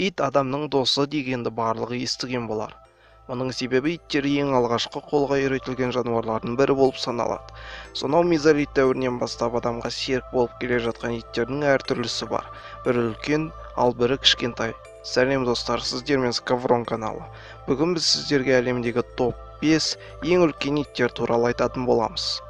Ит адамның досы дегенді барлығы естіген болар. Оның себебі иттер ең алғашқы қолға үйретілген жануарлардың бірі болып саналады. Сонау мезолит дәуірінен бастап адамға серік болып келе жатқан иттердің әртүрлісі бар. Бірі үлкен, ал бірі кішкентай. Сәлем достар, сіздермен Скаврон каналы. Бүгін біз сіздерге әлемдегі топ 5 ең үлкен иттер туралы айтатын боламыз.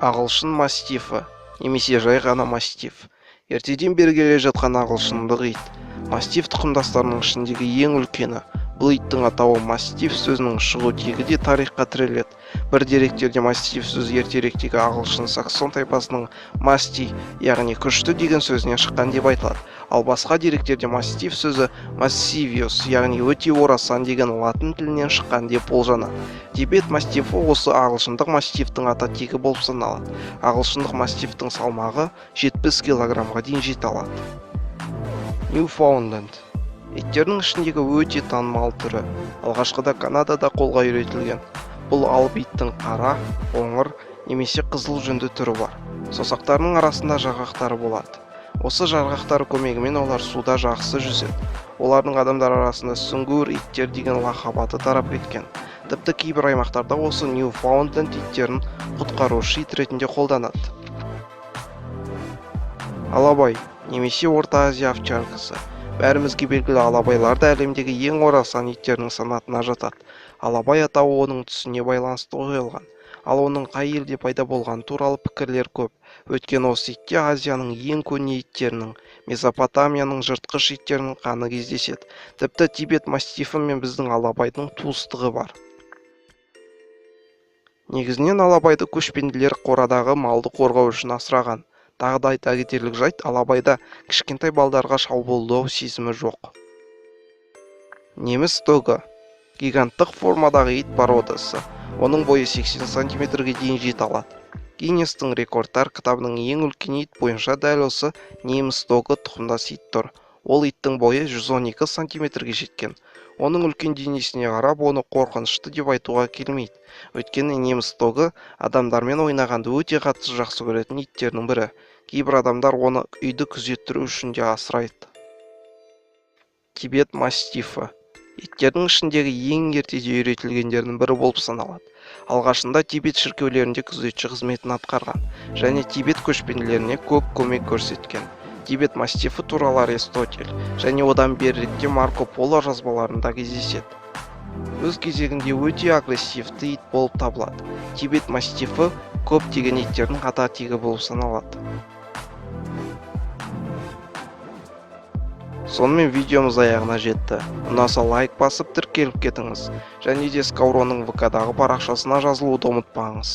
Ағылшын мастифі, немесе жай ғана мастиф. Ертеден бері келе жатқан ағылшындық ит. Мастиф тұқымдастарының ішіндегі ең үлкені. Бұл иттің атауы мастиф сөзінің шығу тегі де тарихқа тіреледі. Бір деректерде мастиф сөзі ертеректегі ағылшын саксон тайпасының масти, яғни күшті деген сөзінен шыққан деп айтылады. Ал басқа деректерде мастиф сөзі массивиус, яғни өте орасан деген латын тілінен шыққан деп болжанады. Тибет мастифі осы ағылшындық мастифтің ата тегі болып саналады. Ағылшындық мастифтің салмағы 70 килограммға дейін жете алады. Ньюфаундленд иттердің ішіндегі өте танымал түрі. Алғашқыда Канадада қолға үйретілген. Бұл алып иттің қара, қоңыр немесе қызыл жүнді түрі бар. Саусақтарының арасында жарғақтары болады. Осы жарғақтар көмегімен олар суда жақсы жүзеді. Олардың адамдар арасында сүңгуір иттер деген лақап аты тарап кеткен. Тіпті кейбір аймақтарда осы Ньюфаундленд иттерін құтқарушы ит ретінде қолданады. Алабай немесе Орта Азия овчаркасы. Бәрімізге белгілі алабайлар да әлемдегі ең орасан иттердің санатына жатады. Алабай атауы оның түсіне байланысты қойылған. Ал оның қай елде пайда болған туралы пікірлер көп. Өйткені осы итте Азияның ең көне иттерінің, Месопотамияның жыртқыш иттерінің қаны кездеседі. Тіпті Тибет мастифі мен біздің алабайдың туыстығы бар. Негізінен алабайды көшпенділер қорадағы малды қорғау үшін асыраған. Тағы да айта кетерлік жайт, алабайда кішкентай балдарға шабуылдау сезімі жоқ. Неміс дог гиганттық формадағы ит породасы. Оның бойы 80 сантиметрге дейін жете алады. Гиннестің рекордтар кітабының ең үлкен ит бойынша дәл осы неміс дог тұқымдас ит тұр. Ол иттің бойы 112 сантиметрге жеткен. Оның үлкен денесіне қарап, оны қорқынышты деп айтуға келмейді. Өйткені неміс дог адамдармен ойнағанды өте қатты жақсы көретін иттердің бірі. Кейбір адамдар оны үйді күзеттіру үшін де асырайды. Тибет мастифі иттердің ішіндегі ең ертеде үйретілгендердің бірі болып саналады. Алғашында Тибет шіркеулерінде күзетші қызметін атқарған және Тибет көшпенділеріне көп көмек көрсеткен. Тибет мастифі туралы Аристотель және одан беріректе Марко Поло жазбаларында кездеседі. Өз кезегінде өте агрессивті ит болып табылады. Тибет мастифі көптеген иттердің ата тегі болып саналады. Сонымен видеомыз аяғына жетті. Ұнаса лайк басып тіркеліп кетіңіз. Және де Скавронның ВК-дағы парақшасына жазылуды ұмытпаңыз.